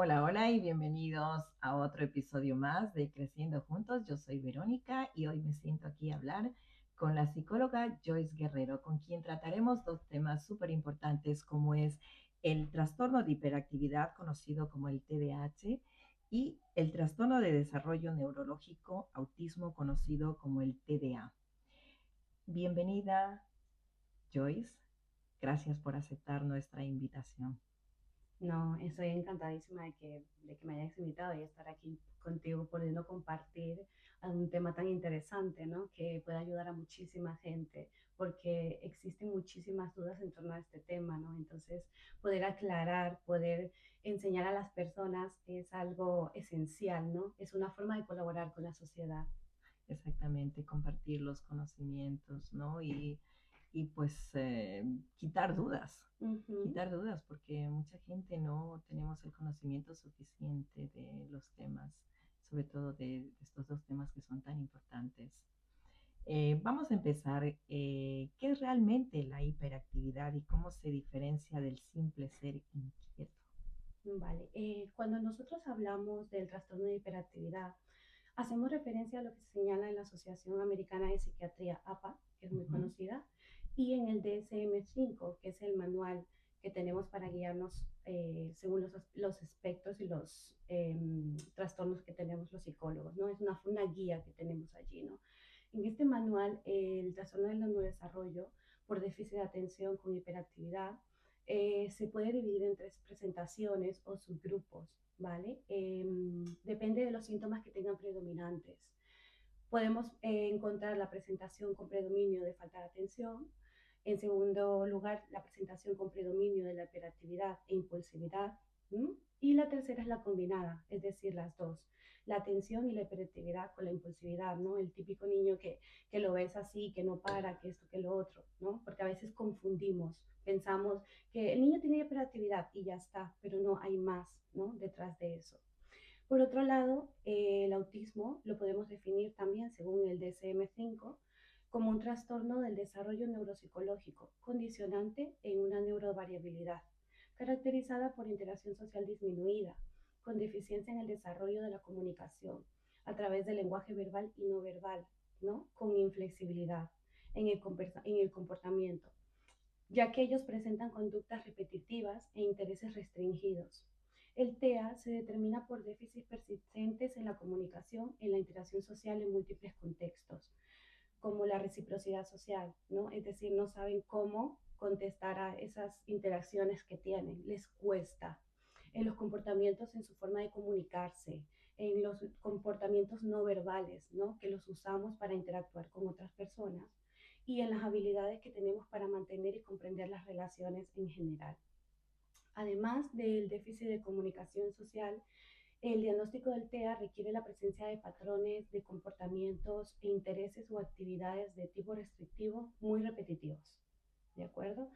Hola, hola y bienvenidos a otro episodio más de Creciendo Juntos. Yo soy Verónica y hoy me siento aquí a hablar con la psicóloga Joyce Guerrero, con quien trataremos dos temas súper importantes como es el trastorno de hiperactividad conocido como el TDAH y el trastorno de desarrollo neurológico autismo conocido como el TDA. Bienvenida, Joyce. Gracias por aceptar nuestra invitación. No, estoy encantadísima de que me hayas invitado y estar aquí contigo, pudiendo compartir un tema tan interesante, ¿no? Que puede ayudar a muchísima gente, porque existen muchísimas dudas en torno a este tema, ¿no? Entonces, poder aclarar, poder enseñar a las personas es algo esencial, ¿no? Es una forma de colaborar con la sociedad. Exactamente, compartir los conocimientos, ¿no? Y pues Ujú. quitar dudas, porque mucha gente no tenemos el conocimiento suficiente de los temas, sobre todo de estos dos temas que son tan importantes. Vamos a empezar. ¿Qué es realmente la hiperactividad y cómo se diferencia del simple ser inquieto? Vale, cuando nosotros hablamos del trastorno de hiperactividad, hacemos referencia a lo que se señala en la Asociación Americana de Psiquiatría, APA, que es muy Ujú. conocida, y en el DSM-5, que es el manual que tenemos para guiarnos según los aspectos y los trastornos que tenemos los psicólogos, ¿no? Es una guía que tenemos allí, ¿no? En este manual, el trastorno del neurodesarrollo por déficit de atención con hiperactividad se puede dividir en tres presentaciones o subgrupos, ¿vale? Depende de los síntomas que tengan predominantes. Podemos encontrar la presentación con predominio de falta de atención. En segundo lugar, la presentación con predominio de la hiperactividad e impulsividad. ¿Mm? Y la tercera es la combinada, es decir, las dos, la atención y la hiperactividad con la impulsividad, ¿no? El típico niño que lo ves así, que no para, que esto, que lo otro, ¿no? Porque a veces confundimos, pensamos que el niño tiene hiperactividad y ya está, pero no hay más, ¿no? Detrás de eso. Por otro lado, el autismo lo podemos definir también, según el DSM-5, como un trastorno del desarrollo neuropsicológico, condicionante en una neurovariabilidad, caracterizada por interacción social disminuida, con deficiencia en el desarrollo de la comunicación a través del lenguaje verbal y no verbal, ¿no? Con inflexibilidad en el comportamiento, ya que ellos presentan conductas repetitivas e intereses restringidos. El TEA se determina por déficits persistentes en la comunicación, en la interacción social en múltiples contextos, como la reciprocidad social, ¿no? Es decir, no saben cómo contestar a esas interacciones que tienen, les cuesta. En los comportamientos, en su forma de comunicarse, en los comportamientos no verbales, ¿no? Que los usamos para interactuar con otras personas, y en las habilidades que tenemos para mantener y comprender las relaciones en general. Además del déficit de comunicación social, el diagnóstico del TEA requiere la presencia de patrones de comportamientos e intereses o actividades de tipo restrictivo muy repetitivos. ¿De acuerdo?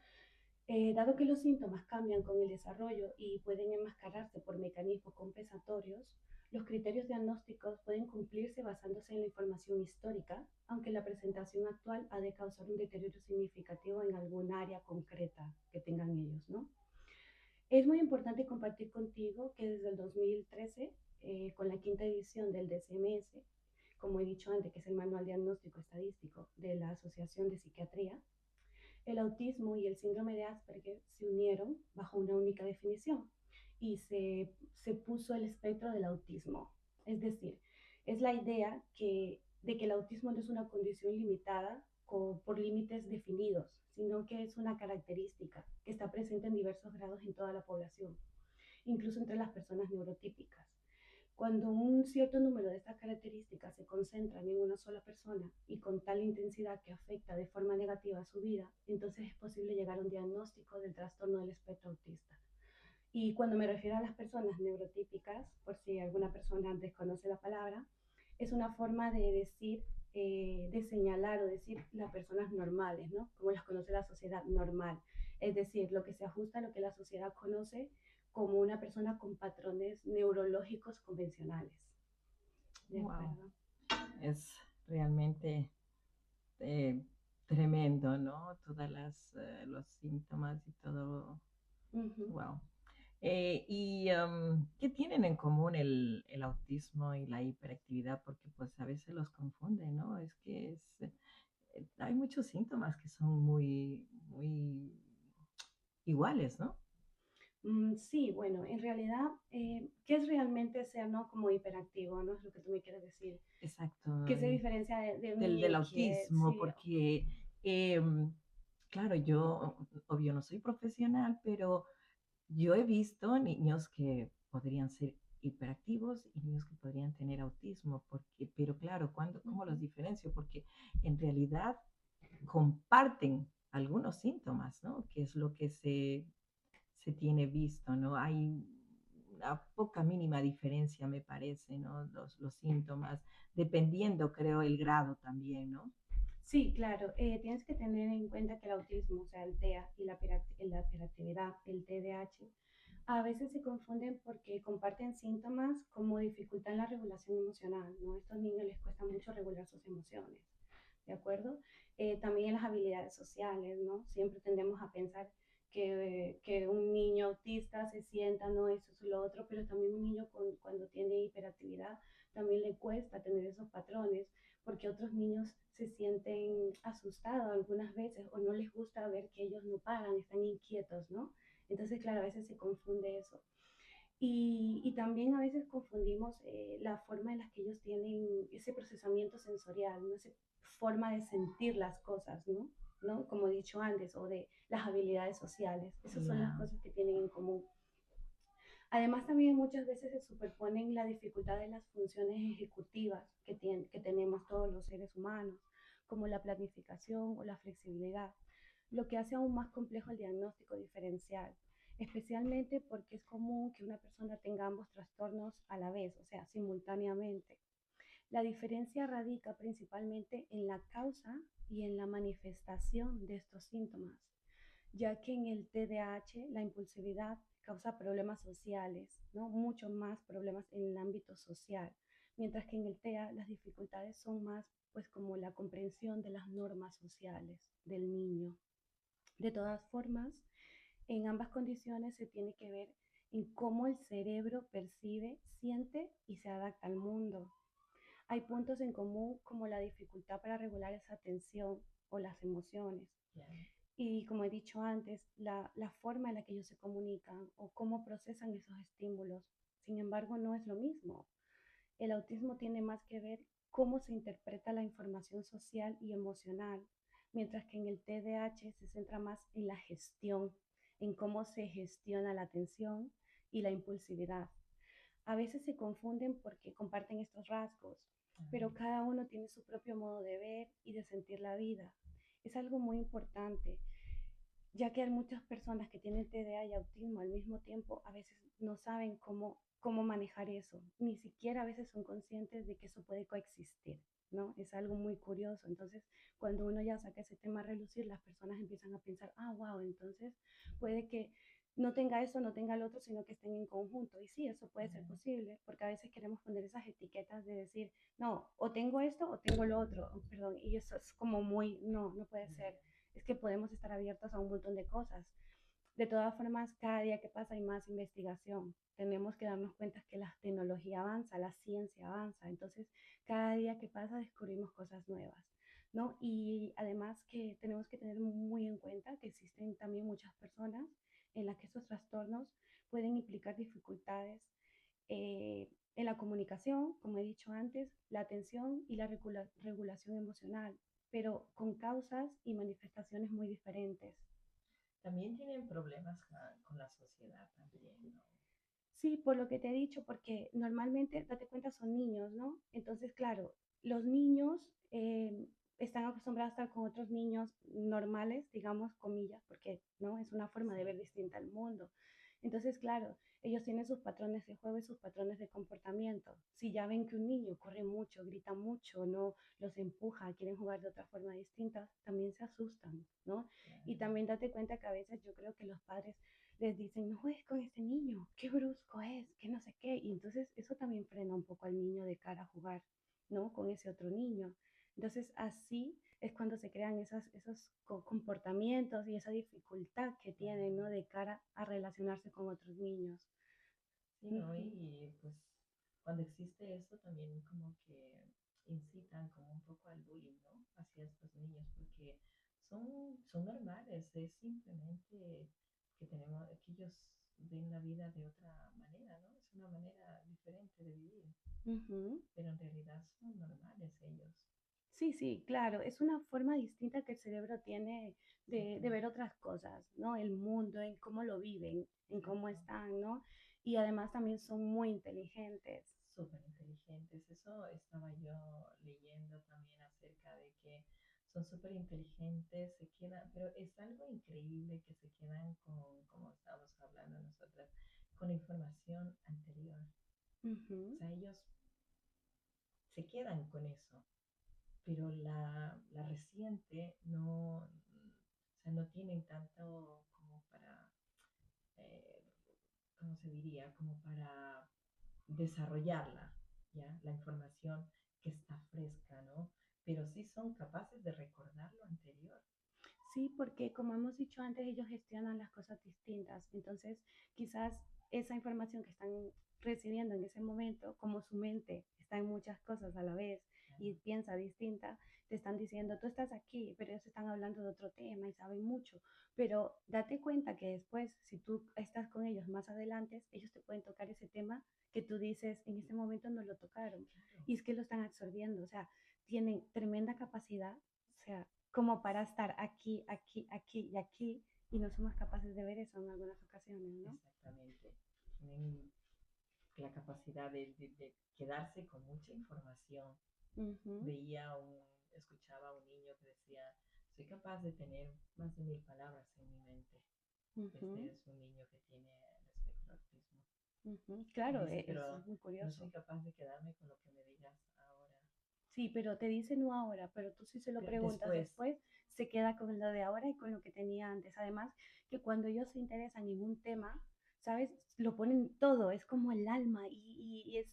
Dado que los síntomas cambian con el desarrollo y pueden enmascararse por mecanismos compensatorios, los criterios diagnósticos pueden cumplirse basándose en la información histórica, aunque la presentación actual ha de causar un deterioro significativo en algún área concreta que tengan ellos, ¿no? Es muy importante compartir contigo que desde el 2013, con la quinta edición del DCMS, como he dicho antes, que es el Manual Diagnóstico Estadístico de la Asociación de Psiquiatría, el autismo y el síndrome de Asperger se unieron bajo una única definición y se puso el espectro del autismo. Es decir, es la idea de que el autismo no es una condición limitada por límites definidos, sino que es una característica que está presente en diversos grados en toda la población, incluso entre las personas neurotípicas. Cuando un cierto número de estas características se concentran en una sola persona y con tal intensidad que afecta de forma negativa a su vida, entonces es posible llegar a un diagnóstico del trastorno del espectro autista. Y cuando me refiero a las personas neurotípicas, por si alguna persona desconoce la palabra, es una forma de decir, de señalar o decir las personas normales, ¿no? Como las conoce la sociedad normal. Es decir, lo que se ajusta a lo que la sociedad conoce como una persona con patrones neurológicos convencionales. ¿De Wow, acuerdo? es realmente eh, tremendo, ¿no? Todas los síntomas y todo. Uh -huh. Wow. ¿Qué tienen en común el autismo y la hiperactividad? Porque pues a veces los confunden, ¿no? Es que hay muchos síntomas que son muy iguales, ¿no? Sí, bueno, en realidad, ¿qué es realmente ser, no, como hiperactivo, no? Es lo que tú me quieres decir. Exacto, ¿Qué se diferencia de un del niño que autismo, sí? porque, claro, yo, obvio, no soy profesional, pero yo he visto niños que podrían ser hiperactivos y niños que podrían tener autismo, pero claro, ¿cómo los Ujú. diferencio? Porque en realidad comparten algunos síntomas, ¿no? Que es lo que se tiene visto, ¿no? Hay una poca mínima diferencia, me parece, ¿no? Los síntomas, dependiendo, creo, el grado también, ¿no? Sí, claro. Tienes que tener en cuenta que el autismo, o sea, el TEA y la hiperactividad, el TDAH, a veces se confunden porque comparten síntomas como dificultad en la regulación emocional, ¿no? A estos niños les cuesta mucho regular sus emociones, ¿de acuerdo? También en las habilidades sociales, ¿no? Siempre tendemos a pensar que un niño autista se sienta, no, eso es lo otro, pero también un niño cuando tiene hiperactividad también le cuesta tener esos patrones porque otros niños se sienten asustados algunas veces o no les gusta ver que ellos no paran, están inquietos, ¿no? Entonces, claro, a veces se confunde eso. Y también a veces confundimos la forma en la que ellos tienen ese procesamiento sensorial, ¿no? Esa forma de sentir las cosas, ¿no? ¿No? Como he dicho antes, o de las habilidades sociales. Esas son las Ya, cosas que tienen en común. Además, también muchas veces se superponen la dificultad de las funciones ejecutivas que tenemos todos los seres humanos, como la planificación o la flexibilidad, lo que hace aún más complejo el diagnóstico diferencial, especialmente porque es común que una persona tenga ambos trastornos a la vez, o sea, simultáneamente. La diferencia radica principalmente en la causa y en la manifestación de estos síntomas, ya que en el TDAH la impulsividad causa problemas sociales, ¿no? Mucho más problemas en el ámbito social, mientras que en el TEA las dificultades son más pues como la comprensión de las normas sociales del niño. De todas formas, en ambas condiciones se tiene que ver en cómo el cerebro percibe, siente y se adapta al mundo. Hay puntos en común como la dificultad para regular esa atención o las emociones, ya. y como he dicho antes, la forma en la que ellos se comunican o cómo procesan esos estímulos. Sin embargo, no es lo mismo. El autismo tiene más que ver cómo se interpreta la información social y emocional, mientras que en el TDAH se centra más en la gestión, en cómo se gestiona la atención y la impulsividad. A veces se confunden porque comparten estos rasgos, pero cada uno tiene su propio modo de ver y de sentir la vida. Es algo muy importante, ya que hay muchas personas que tienen TDA y autismo al mismo tiempo, a veces no saben cómo manejar eso, ni siquiera a veces son conscientes de que eso puede coexistir, ¿no? Es algo muy curioso. Entonces, cuando uno ya saca ese tema a relucir, las personas empiezan a pensar, ah, wow, entonces puede que no tenga eso, no tenga el otro, sino que estén en conjunto. Y sí, eso puede ser posible, porque a veces queremos poner esas etiquetas de decir, no, o tengo esto o tengo lo otro, perdón, y eso es como muy, no, no puede ser. Es que podemos estar abiertos a un montón de cosas. De todas formas, cada día que pasa hay más investigación. Tenemos que darnos cuenta que la tecnología avanza, la ciencia avanza. Entonces, cada día que pasa descubrimos cosas nuevas, ¿no? Y además que tenemos que tener muy en cuenta que existen también muchas personas en las que estos trastornos pueden implicar dificultades en la comunicación, como he dicho antes, la atención y la regulación emocional, pero con causas y manifestaciones muy diferentes. También tienen problemas con la sociedad también, ¿no? Sí, por lo que te he dicho, porque normalmente, date cuenta, son niños, ¿no? Entonces, claro, los niños están acostumbrados a estar con otros niños normales, digamos, comillas, porque, ¿no? Es una forma de ver Sí, distinta al mundo. Entonces, claro, ellos tienen sus patrones de juego y sus patrones de comportamiento. Si ya ven que un niño corre mucho, grita mucho, no los empuja, quieren jugar de otra forma distinta, también se asustan, ¿no? Y claro. también date cuenta que a veces yo creo que los padres les dicen, no juegues con ese niño, qué brusco es, que no sé qué. Y entonces eso también frena un poco al niño de cara a jugar, ¿no? Con ese otro niño. Entonces, así es cuando se crean esos comportamientos y esa dificultad que tienen, ¿no? De cara a relacionarse con otros niños. Sí, ¿no? Ujú, Y pues cuando existe eso también como que incitan como un poco al bullying, ¿no? Hacia estos niños, porque son normales, es simplemente que tenemos, que ellos ven la vida de otra manera, ¿no? Es una manera diferente de vivir, ujú. pero en realidad son normales ellos. Sí, sí, claro, es una forma distinta que el cerebro tiene de Exactamente, ver otras cosas, ¿no? El mundo, en cómo lo viven, en cómo exacto. están, ¿no? Y además también son muy inteligentes. Súper inteligentes. Eso estaba yo leyendo también acerca de que son súper inteligentes, se quedan, pero es algo increíble que se quedan con, como estábamos hablando nosotras, con la información anterior. O Ujú. sea, ellos se quedan con eso, pero la reciente no, o sea, no tienen tanto como para, eh, ¿cómo se diría? Como para desarrollarla, ¿ya? La información que está fresca, ¿no? Pero sí son capaces de recordar lo anterior. Sí, porque como hemos dicho antes, ellos gestionan las cosas distintas. Entonces, quizás esa información que están recibiendo en ese momento, como su mente está en muchas cosas a la vez Claro, y piensa distinta, te están diciendo, tú estás aquí, pero ellos están hablando de otro tema y saben mucho. Pero date cuenta que después, si tú estás con ellos más adelante, ellos te pueden tocar ese tema que tú dices, en este momento no lo tocaron. claro, Y es que lo están absorbiendo, o sea, tienen tremenda capacidad, o sea, como para estar aquí, aquí, aquí y aquí, y no somos capaces de ver eso en algunas ocasiones, ¿no? exactamente. Tienen la capacidad de quedarse con mucha información. Ujú, Escuchaba a un niño que decía, soy capaz de tener más de 1000 palabras en mi mente. Este ujú, es un niño que tiene el espectro autismo. ujú. Y Claro, dice, eso pero es muy no soy curioso. capaz de quedarme con lo que me digas ahora. Sí, pero te dice no ahora, pero tú si se lo Pero preguntas después, después, se queda con lo de ahora y con lo que tenía antes. Además, que cuando ellos se interesan en un tema, ¿sabes? Lo ponen todo, es como el alma y es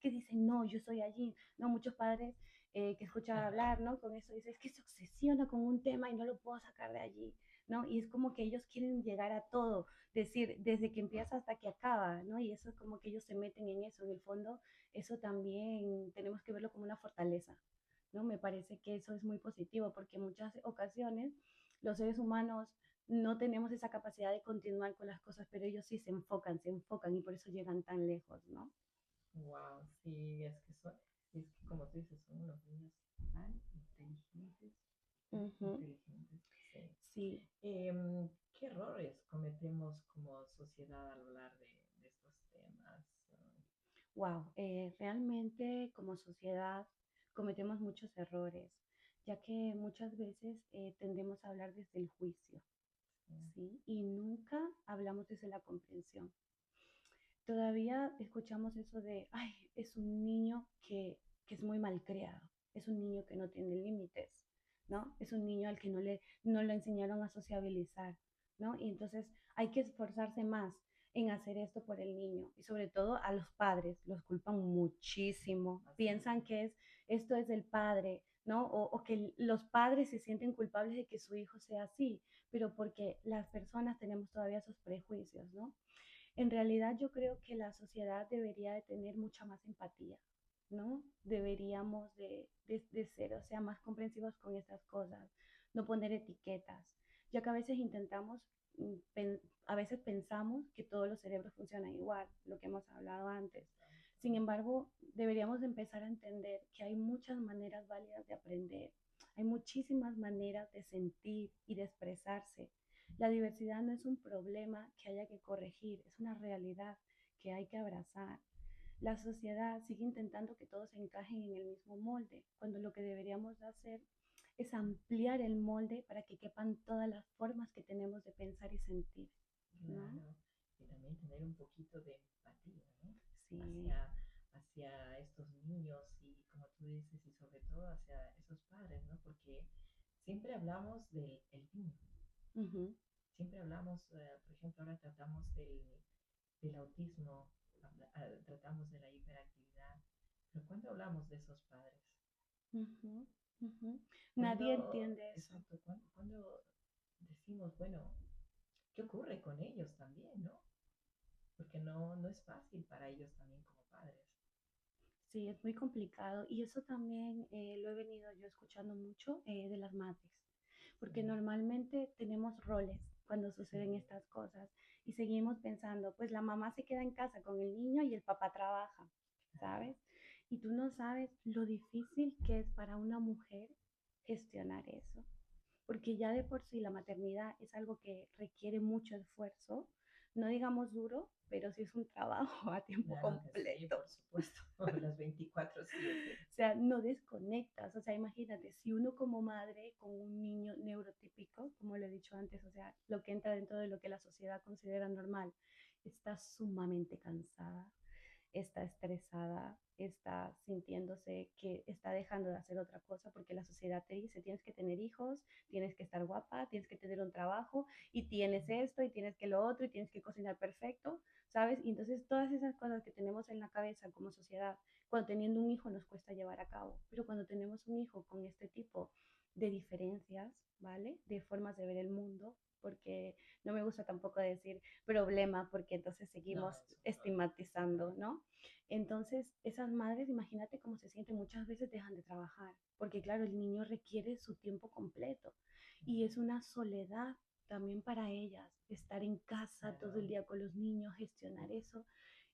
que dicen, no, yo soy allí. No, muchos padres que escuchan ajá, hablar, ¿no? Con eso dicen, es que se obsesiona con un tema y no lo puedo sacar de allí, ¿no? Y es como que ellos quieren llegar a todo, decir, desde que empieza hasta que acaba, ¿no? Y eso es como que ellos se meten en eso, en el fondo eso también tenemos que verlo como una fortaleza, ¿no? Me parece que eso es muy positivo porque en muchas ocasiones los seres humanos no tenemos esa capacidad de continuar con las cosas, pero ellos sí se enfocan y por eso llegan tan lejos, ¿no? wow, sí, es que como tú dices, son unos niños tan Ujú. inteligentes, sí. Sí, ¿Qué errores cometemos como sociedad al hablar de estos temas? wow, realmente como sociedad cometemos muchos errores, ya que muchas veces tendemos a hablar desde el juicio, Sí, ¿sí? Y nunca hablamos desde la comprensión. Todavía escuchamos eso de, ay, es un niño que es muy malcriado, es un niño que no tiene límites, ¿no? Es un niño al que no le enseñaron a sociabilizar, ¿no? Y entonces hay que esforzarse más en hacer esto por el niño y sobre todo a los padres, los culpan muchísimo, piensan bastante. que esto es del padre, ¿no? O que los padres se sienten culpables de que su hijo sea así, pero porque las personas tenemos todavía esos prejuicios, ¿no? En realidad yo creo que la sociedad debería de tener mucha más empatía, ¿no? Deberíamos de ser, o sea, más comprensivos con estas cosas, no poner etiquetas, ya que a veces intentamos, a veces pensamos que todos los cerebros funcionan igual, lo que hemos hablado antes. Sin Exacto. embargo, deberíamos de empezar a entender que hay muchas maneras válidas de aprender, hay muchísimas maneras de sentir y de expresarse. La diversidad no es un problema que haya que corregir, es una realidad que hay que abrazar. La sociedad sigue intentando que todos encajen en el mismo molde, cuando lo que deberíamos de hacer es ampliar el molde para que quepan todas las formas que tenemos de pensar y sentir, ¿no? Claro, y también tener un poquito de empatía, ¿no? Sí. Hacia, hacia estos niños y como tú dices, y sobre todo hacia esos padres, ¿no? Porque siempre hablamos del el niño, Ujú, siempre hablamos, por ejemplo, ahora tratamos del autismo, tratamos de la hiperactividad, pero ¿cuándo hablamos de esos padres? ujú. Ujú. Nadie Cuando, entiende eso. exacto, cuando decimos, bueno, ¿qué ocurre con ellos también, no? Porque no es fácil para ellos también como padres. Sí, es muy complicado y eso también lo he venido yo escuchando mucho de las madres, porque Sí, normalmente tenemos roles cuando sí, suceden estas cosas y seguimos pensando, pues la mamá se queda en casa con el niño y el papá trabaja, claro, ¿sabes? Y tú no sabes lo difícil que es para una mujer gestionar eso, porque ya de por sí la maternidad es algo que requiere mucho esfuerzo, no digamos duro, pero sí es un trabajo a tiempo claro que sí, completo. por supuesto, las 24/7. O sea, no desconectas. O sea, imagínate, si uno como madre con un niño neurotípico, como le he dicho antes, o sea, lo que entra dentro de lo que la sociedad considera normal, está sumamente cansada, está estresada, está sintiéndose que está dejando de hacer otra cosa porque la sociedad te dice, tienes que tener hijos, tienes que estar guapa, tienes que tener un trabajo y tienes esto y tienes que lo otro y tienes que cocinar perfecto, ¿sabes? Y entonces todas esas cosas que tenemos en la cabeza como sociedad, cuando teniendo un hijo nos cuesta llevar a cabo, pero cuando tenemos un hijo con este tipo de diferencias, ¿vale? De formas de ver el mundo, porque no me gusta tampoco decir problema, porque entonces No, seguimos es un problema, estigmatizando, ¿no? Entonces, esas madres, imagínate cómo se sienten, muchas veces dejan de trabajar, porque claro, el niño requiere su tiempo completo y es una soledad también para ellas, estar en casa todo el claro, día con los niños, gestionar eso,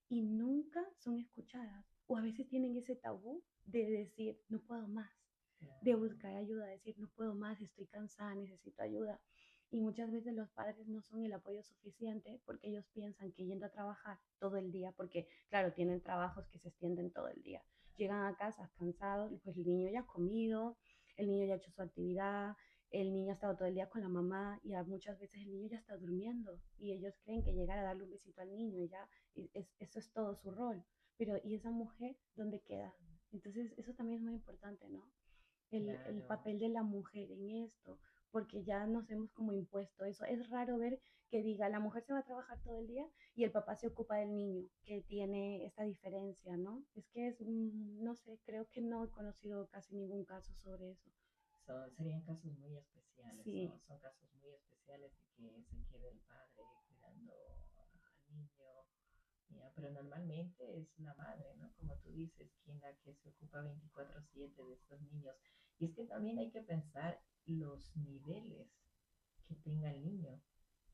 y nunca son escuchadas. O a veces tienen ese tabú de decir, no puedo más, de claro, buscar ayuda, de decir, no puedo más, estoy cansada, necesito ayuda. Y muchas veces los padres no son el apoyo suficiente porque ellos piensan que yendo a trabajar todo el día, porque claro, tienen trabajos que se extienden todo el día. Llegan a casa cansados, pues el niño ya ha comido, el niño ya ha hecho su actividad, el niño ha estado todo el día con la mamá y muchas veces el niño ya está durmiendo y ellos creen que llegar a darle un besito al niño y ya eso es todo su rol. Pero ¿y esa mujer dónde queda? Entonces eso también es muy importante, ¿no? El claro. papel de la mujer en esto, porque ya nos hemos como impuesto eso. Es raro ver que diga, la mujer se va a trabajar todo el día y el papá se ocupa del niño, que tiene esta diferencia, ¿no? Es que es, no sé, creo que no he conocido casi ningún caso sobre eso. Serían casos muy especiales, ¿no? Sí. Son casos muy especiales de que se quede el padre cuidando al niño, ya, pero normalmente es la madre, ¿no? Como tú dices, quien la que se ocupa 24/7 de estos niños. Y es que también hay que pensar los niveles que tenga el niño,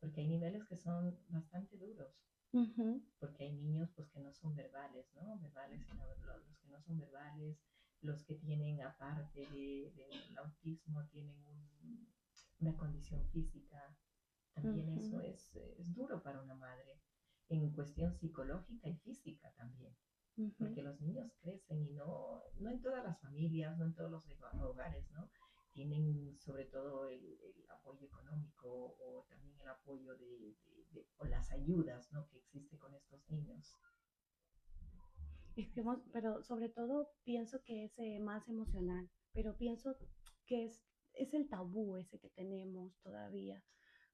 porque hay niveles que son bastante duros, Ujú, porque hay niños pues que no son verbales, ¿no? Verbales, sino los que no son verbales, los que tienen aparte del autismo, tienen una condición física, también eso ujú, es duro para una madre, en cuestión psicológica y física también, ujú. porque los niños crecen y no en todas las familias, no en todos los hogares, ¿no? Tienen sobre todo el apoyo económico o también el apoyo o las ayudas, ¿no? Que existe con estos niños. Es que Así que, pero sobre todo pienso que es más emocional, pero pienso que es el tabú ese que tenemos todavía,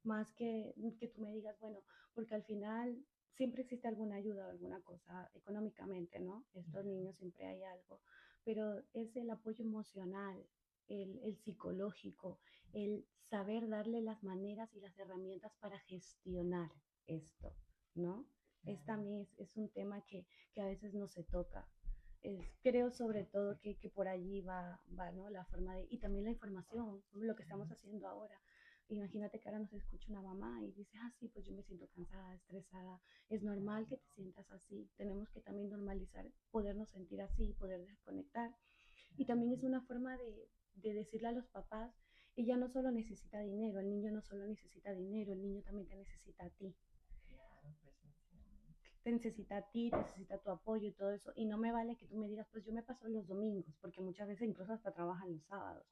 más que tú me digas, bueno, porque al final siempre existe alguna ayuda o alguna cosa económicamente, ¿no? Estos yeah, niños siempre hay algo, pero es el apoyo emocional, el psicológico, el saber darle las maneras y las herramientas para gestionar esto, ¿no? Es claro, también es un tema que a veces no se toca. Creo sobre todo que por allí va, ¿no? La forma de, y también la información, lo que estamos claro, haciendo ahora. Imagínate que ahora nos escucha una mamá y dice, ah, sí, pues yo me siento cansada, estresada. Es normal que claro, te sientas así. Tenemos que también normalizar, podernos sentir así, poder desconectar. Y también es claro, una forma de decirle a los papás, ella no solo necesita dinero, el niño no solo necesita dinero, el niño también te necesita a ti, claro, presencialmente. te necesita a ti, necesita tu apoyo y todo eso. Y no me vale que tú me digas, pues yo me paso los domingos, porque muchas veces incluso hasta trabajan los sábados.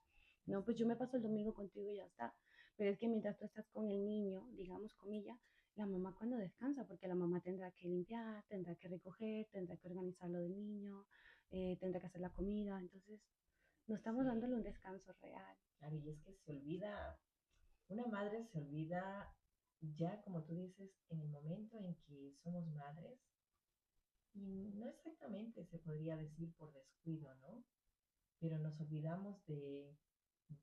No, pues yo me paso el Sí, domingo contigo y ya está. Pero es que mientras tú estás con el niño, digamos comilla, la mamá cuando descansa, porque la mamá tendrá que limpiar, tendrá que recoger, tendrá que organizar lo del niño, tendrá que hacer la comida. Entonces, no estamos dándole un sí, descanso real. claro, y es que se olvida, una madre se olvida ya, como tú dices, en el momento en que somos madres, y no exactamente se podría decir por descuido, ¿no? pero nos olvidamos de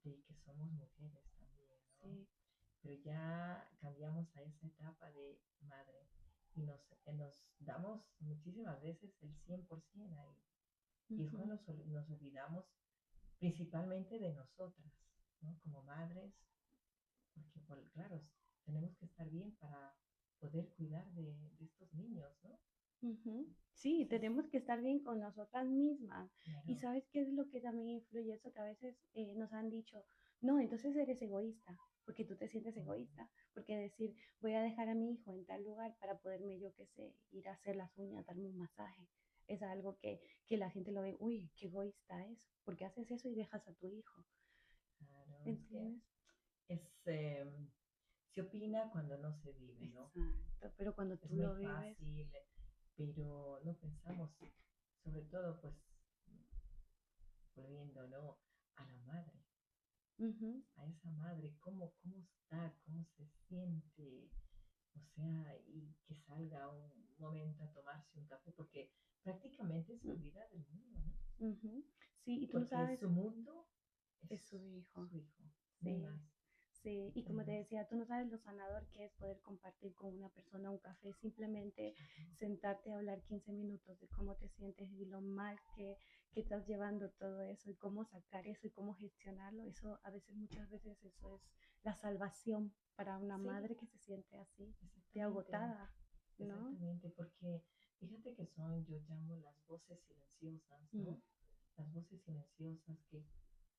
que somos mujeres también, ¿no? Sí. Pero ya cambiamos a esa etapa de madre y nos damos muchísimas veces el 100% ahí. Y es Ujú. cuando nos olvidamos principalmente de nosotras, ¿no? Como madres, porque, claro, tenemos que estar bien para poder cuidar de estos niños, ¿no? Ujú. Sí, Entonces, tenemos que estar bien con nosotras mismas. ¿Y claro, sabes qué es lo que también influye? Eso que a veces nos han dicho, no, entonces eres egoísta, porque tú te sientes mm, egoísta, porque decir, voy a dejar a mi hijo en tal lugar para poderme, yo qué sé, ir a hacer las uñas, darme un masaje. Es algo que la gente lo ve, uy, qué egoísta es, porque haces eso y dejas a tu hijo. claro, es que ¿Entiendes? es, se opina cuando no se vive, ¿no? Exacto, pero cuando Es tú muy lo vives, fácil, pero no pensamos, sobre todo, pues, volviendo, ¿no? A la madre, ujú, a esa madre, cómo está, cómo se siente, o sea, y que salga un momento a tomarse un café, porque prácticamente se olvida del mundo, ¿no? ujú. Sí, y tú Porque sabes, su mundo es es su hijo. su hijo, no hay Sí, más, sí, y no hay como te más. decía, tú no sabes lo sanador que es poder compartir con una persona un café, simplemente Claro, sentarte a hablar 15 minutos de cómo te sientes y lo mal que estás llevando todo eso y cómo sacar eso y cómo gestionarlo. Eso a veces, muchas veces eso es la salvación para una sí, madre que se siente así, de exactamente, agotada, ¿no? exactamente, porque fíjate que son, yo llamo las voces silenciosas, Mm. ¿no? Las voces silenciosas que,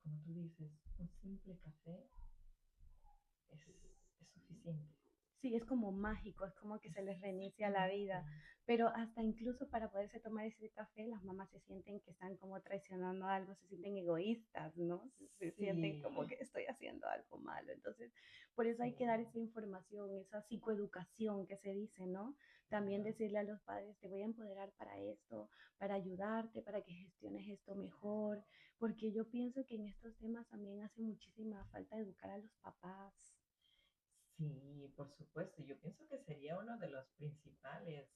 como tú dices, un simple café es suficiente. Sí, es como mágico, es como que se les reinicia la Exactamente, vida, pero hasta incluso para poderse tomar ese café, las mamás se sienten que están como traicionando algo, se sienten egoístas, ¿no? Se sienten sí, como que estoy haciendo algo malo. Entonces, por eso sí, hay que dar esa información, esa psicoeducación que se dice, ¿no? También claro, decirle a los padres, te voy a empoderar para esto, para ayudarte, para que gestiones esto mejor, porque yo pienso que en estos temas también hace muchísima falta educar a los papás. sí, por supuesto. Yo pienso que sería uno de los principales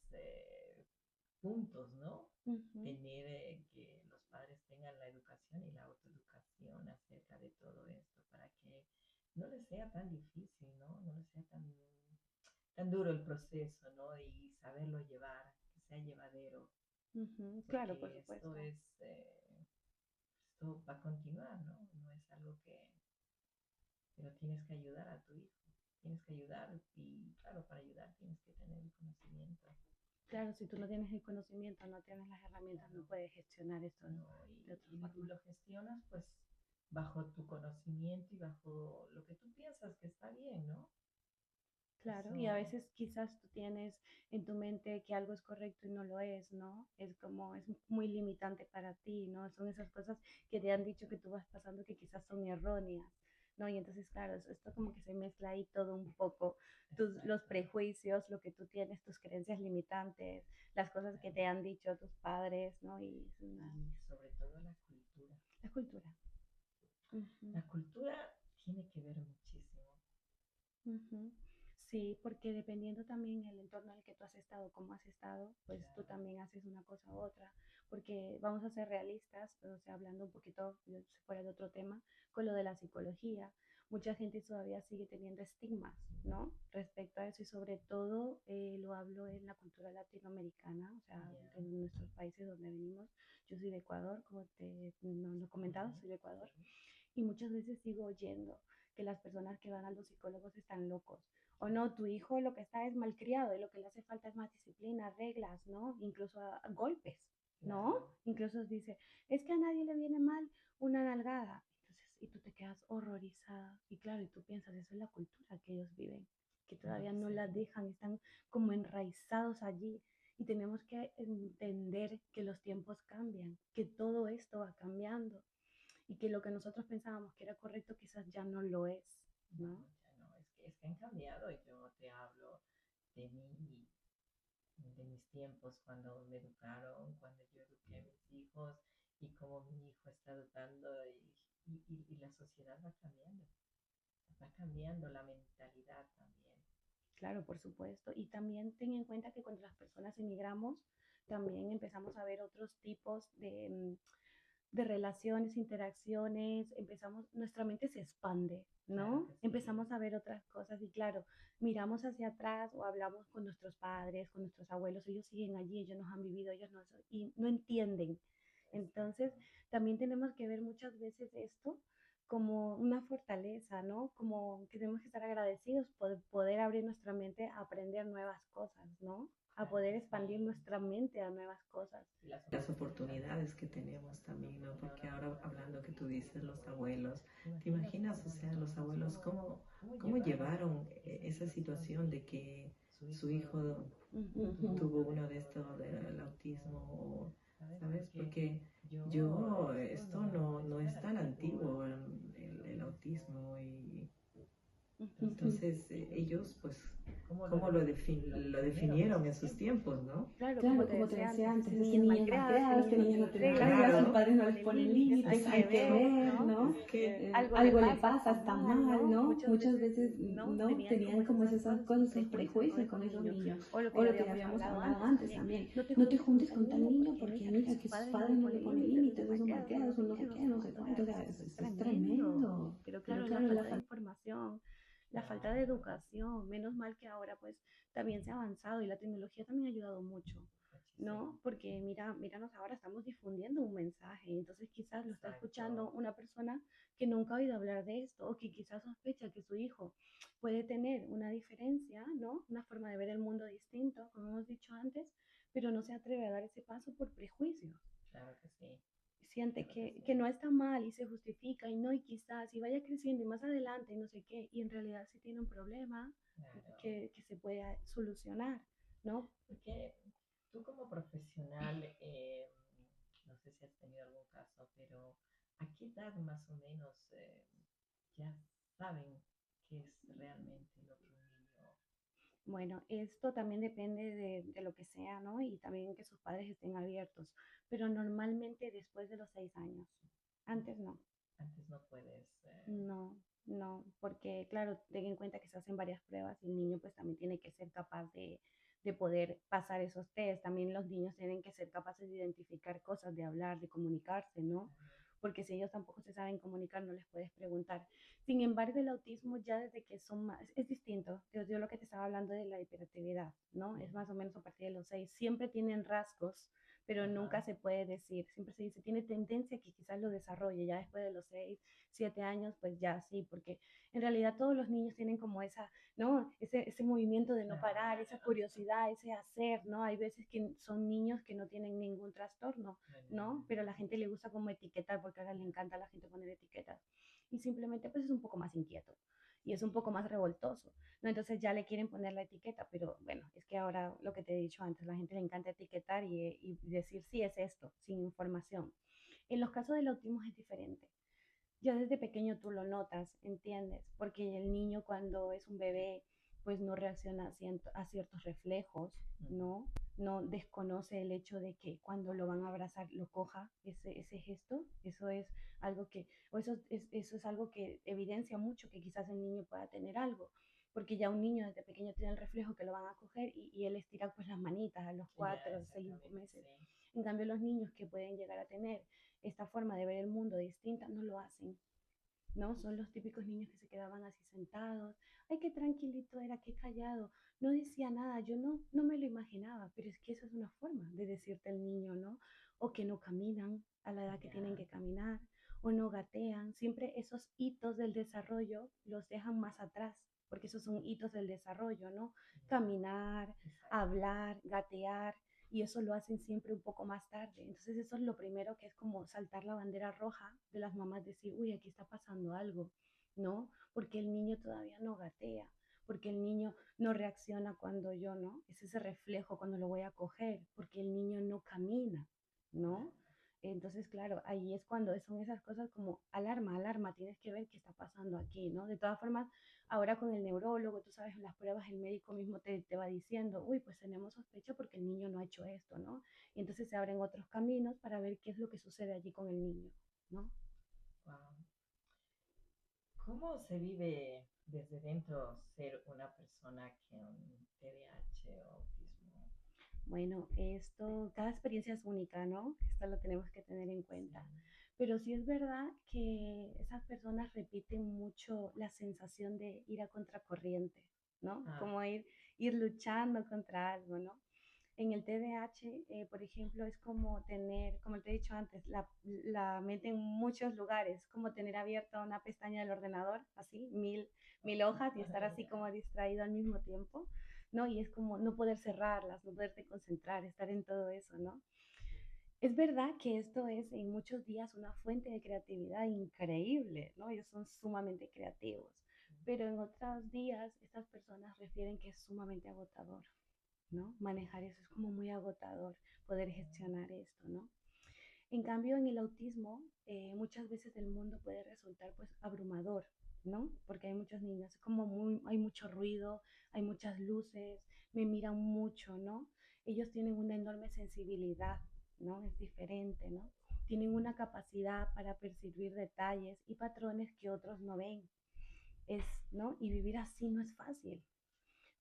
puntos, ¿no? Ujú. Tener que los padres tengan la educación y la autoeducación acerca de todo esto para que no les sea tan difícil, ¿no? No les sea tan duro el proceso, ¿no? Y saberlo llevar, que sea llevadero, Ujú, claro, por porque supuesto. esto va a continuar, ¿no? No es algo pero tienes que ayudar a tu hijo, tienes que ayudar y claro, para ayudar tienes que tener el conocimiento, Claro, si tú no tienes el conocimiento, no tienes las herramientas, no claro, puedes gestionar esto ¿no? de otra Y forma. lo gestionas pues bajo tu conocimiento y bajo lo que tú piensas que está bien, ¿no? Claro, y a Eso, veces quizás tú tienes en tu mente que algo es correcto y no lo es, ¿no? Es como, es muy limitante para ti, ¿no? Son esas cosas que te han dicho que tú vas pasando que quizás son erróneas, ¿no? Y entonces, claro, esto como que se mezcla ahí todo un poco, los exacto, prejuicios, lo que tú tienes, tus creencias limitantes, las cosas que claro. te han dicho tus padres, ¿no? Y es una, Y sobre todo la cultura. la cultura. Ujú. La cultura tiene que ver muchísimo, Ujú. Sí, porque dependiendo también el entorno en el que tú has estado, cómo has estado, pues tú claro. también haces una cosa u otra, porque vamos a ser realistas, o sea, hablando un poquito fuera de otro tema, con lo de la psicología, mucha gente todavía sigue teniendo estigmas, ¿no? Respecto a eso y sobre todo lo hablo en la cultura latinoamericana, o sea, Ya, en nuestros países donde venimos. Yo soy de Ecuador, como te no he comentado, ujú, soy de Ecuador. sí, Y muchas veces sigo oyendo que las personas que van a los psicólogos están locos. O no, tu hijo lo que está es malcriado y lo que le hace falta es más disciplina, reglas, ¿no? Incluso a golpes, ¿no? claro, Incluso dice, es que a nadie le viene mal una nalgada. Entonces, y tú te quedas horrorizada. Y claro, y tú piensas, eso es la cultura que ellos viven, que todavía no sí, la dejan, están como enraizados allí. Y tenemos que entender que los tiempos cambian, que todo esto va cambiando y que lo que nosotros pensábamos que era correcto quizás ya no lo es, no, ¿no? ya no, es que han cambiado. Yo te hablo de de mis tiempos, cuando me educaron, cuando yo eduqué a mis hijos y cómo mi hijo está educando y la sociedad va cambiando la mentalidad también. Claro, por supuesto. Y también ten en cuenta que cuando las personas emigramos, también empezamos a ver otros tipos de relaciones, interacciones, nuestra mente se expande, Claro ¿no? que sí. Empezamos a ver otras cosas y claro, miramos hacia atrás o hablamos con nuestros padres, con nuestros abuelos, ellos siguen allí, ellos nos han vivido, ellos no, y no entienden. Exacto. Entonces, también tenemos que ver muchas veces esto como una fortaleza, ¿no? Como que tenemos que estar agradecidos por poder abrir nuestra mente a aprender nuevas cosas, ¿no? A Claro poder que expandir sí. nuestra mente a nuevas cosas. Y las oportunidades que tenemos también, ¿no? Porque ahora hablando que tú dices los abuelos, ¿te imaginas, o sea, los abuelos cómo llevaron esa situación de que su hijo Ujú. tuvo uno de estos del autismo, ¿sabes? Porque yo, esto no es tan antiguo, el autismo, y Ujú. entonces ellos, pues, ¿cómo lo definieron en sus tiempos, no? Claro, como Claro, te como te decía decía antes, antes, es que niños niños malcriados, que malcriados, que niños no niños no tienen tienen reglas, reglas, sus Claro, padres no les ponen ponen límites, límites, hay que hay que ver, ver, ¿no? ¿no? es que, Algo Algo le le pasa, pasa, está está mal, mal, ¿no? ¿no? Muchas veces No no tenían como tenían como esas esas cosas, esos cosas, esos prejuicios prejuicios con con ese esos niño. niños. O lo que O ya lo que ya habíamos habíamos hablado hablado antes antes también. también. No te No te juntes con juntes tal con tal niño niño porque porque mira que mira sus que sus padres no le padres no le ponen ponen límites, esos límites, esos malcriados, son no malcriados sé son no qué, sé no qué, sé no sé cuánto. O sea, cuánto, o sea, eso es es tremendo. tremendo. Pero Pero claro, la claro, falta de información, la falta de educación, menos mal que ahora pues también se ha avanzado y la tecnología también ha ayudado mucho. muchísimo. ¿No? Porque mira, míranos ahora, estamos difundiendo un mensaje, entonces quizás lo está escuchando Exacto. una persona que nunca ha oído hablar de esto o que quizás sospecha que su hijo puede tener una diferencia, ¿no? Una forma de ver el mundo distinto, como hemos dicho antes, pero no se atreve a dar ese paso por prejuicios. Claro que sí. Siente Claro que que sí. no está mal y se justifica y no, y quizás, y vaya creciendo y más adelante, no sé qué, y en realidad sí tiene un problema Claro. que se puede solucionar, ¿no? Porque tú como profesional, no sé si has tenido algún caso, pero ¿a qué edad más o menos ya saben qué es realmente lo que un niño... Bueno, esto también depende de lo que sea, ¿no? Y también que sus padres estén abiertos, pero normalmente después de los 6 años. Antes no, Antes no puedes... no, no, porque claro, ten en cuenta que se hacen varias pruebas y el niño pues también tiene que ser capaz de poder pasar esos test. También los niños tienen que ser capaces de identificar cosas, de hablar, de comunicarse, ¿no? Porque si ellos tampoco se saben comunicar, no les puedes preguntar. Sin embargo, el autismo ya desde que son más, es distinto. Yo lo que te estaba hablando de la hiperactividad, ¿no? Es más o menos a partir de los 6. Siempre tienen rasgos, pero nunca Ajá. se puede decir. Siempre se dice, tiene tendencia que quizás lo desarrolle ya después de los 6, 7 años, pues ya sí, porque en realidad todos los niños tienen como esa, ¿no? Ese movimiento de no parar, esa curiosidad, ese hacer, ¿no? Hay veces que son niños que no tienen ningún trastorno, ¿no? Pero a la gente le gusta como etiquetar, porque ahora le encanta a la gente poner etiquetas. Y simplemente pues es un poco más inquieto y es un poco más revoltoso, ¿no? Entonces ya le quieren poner la etiqueta, pero bueno, es que ahora lo que te he dicho antes, la gente le encanta etiquetar y decir sí es esto, sin información. En los casos del autismo es diferente. Ya desde pequeño tú lo notas, ¿entiendes? Porque el niño cuando es un bebé, pues no reacciona a ciertos reflejos, ¿no? No desconoce el hecho de que cuando lo van a abrazar lo coja ese gesto. Eso es algo que, o eso es algo que evidencia mucho que quizás el niño pueda tener algo. Porque ya un niño desde pequeño tiene el reflejo que lo van a coger y él estira pues las manitas a los Ya, 4 o 5 meses. exactamente, sí. En cambio, los niños que pueden llegar a tener esta forma de ver el mundo distinta no lo hacen, ¿no? Son los típicos niños que se quedaban así sentados. Ay, qué tranquilito era, qué callado. No decía nada, yo no me lo imaginaba, pero es que esa es una forma de decirte el niño, ¿no? O que no caminan a la edad que tienen Ya, que caminar, o no gatean. Siempre esos hitos del desarrollo los dejan más atrás, porque esos son hitos del desarrollo, ¿no? ya, Caminar, exacto. hablar, gatear, y eso lo hacen siempre un poco más tarde. Entonces eso es lo primero que es como saltar la bandera roja de las mamás, decir, uy, aquí está pasando algo, ¿no? Porque el niño todavía no gatea, porque el niño no reacciona cuando yo, ¿no? Es ese reflejo cuando lo voy a coger, porque el niño no camina, ¿no? Claro. Entonces, claro, ahí es cuando son esas cosas como alarma, alarma, tienes que ver qué está pasando aquí, ¿no? De todas formas, ahora con el neurólogo, tú sabes, en las pruebas el médico mismo te va diciendo, uy, pues tenemos sospecha porque el niño no ha hecho esto, ¿no? Y entonces se abren otros caminos para ver qué es lo que sucede allí con el niño, ¿no? Wow. ¿Cómo se vive desde dentro ser una persona con TDAH o autismo? Bueno, esto, cada experiencia es única, ¿no? Esto lo tenemos que tener en Sí. cuenta. Pero sí es verdad que esas personas repiten mucho la sensación de ir a contracorriente, ¿no? Ah, Como ir luchando contra algo, ¿no? En el TDAH, por ejemplo, es como tener, como te he dicho antes, la mente en muchos lugares, como tener abierta una pestaña del ordenador, así, mil hojas y estar así como distraído al mismo tiempo, ¿no? Y es como no poder cerrarlas, no poderte concentrar, estar en todo eso, ¿no? Es verdad que esto es en muchos días una fuente de creatividad increíble, ¿no? Ellos son sumamente creativos, pero en otros días estas personas refieren que es sumamente agotador, ¿no? Manejar eso es como muy agotador, poder gestionar esto, ¿no? En cambio, en el autismo, muchas veces el mundo puede resultar pues abrumador, ¿no? Porque hay muchos niños, es como muy, hay mucho ruido, hay muchas luces, me miran mucho, ¿no? Ellos tienen una enorme sensibilidad, ¿no? Es diferente, ¿no? Tienen una capacidad para percibir detalles y patrones que otros no ven, es, ¿no? Y vivir así no es fácil,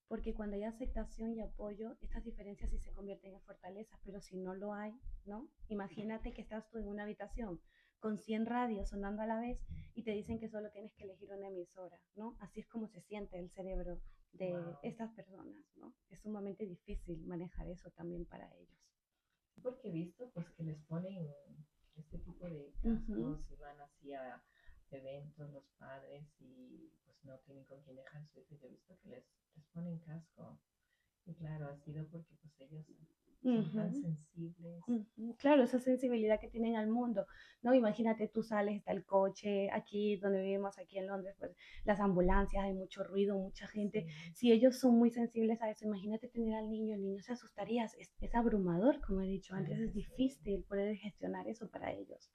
porque cuando hay aceptación y apoyo, estas diferencias sí se convierten en fortalezas, pero si no lo hay, ¿no? Imagínate que estás tú en una habitación con 100 radios sonando a la vez y te dicen que solo tienes que elegir una emisora, ¿no? Así es como se siente el cerebro de wow. estas personas, ¿no? Es sumamente difícil manejar eso también para ellos. Porque he visto pues que les ponen este tipo de Uh -huh. cascos y van así a eventos los padres y pues no tienen con quién dejar su hijo. Yo he visto que les ponen casco. Y claro, ha sido porque pues ellos Uh son tan -huh. sensibles. Claro, esa sensibilidad que tienen al mundo, ¿no? Imagínate, tú sales, está el coche, aquí donde vivimos, aquí en Londres, pues las ambulancias, hay mucho ruido, mucha gente. Sí, Si ellos son muy sensibles a eso, imagínate tener al niño, el niño se asustaría, es abrumador, como he dicho claro antes, que es sí. difícil poder gestionar eso para ellos.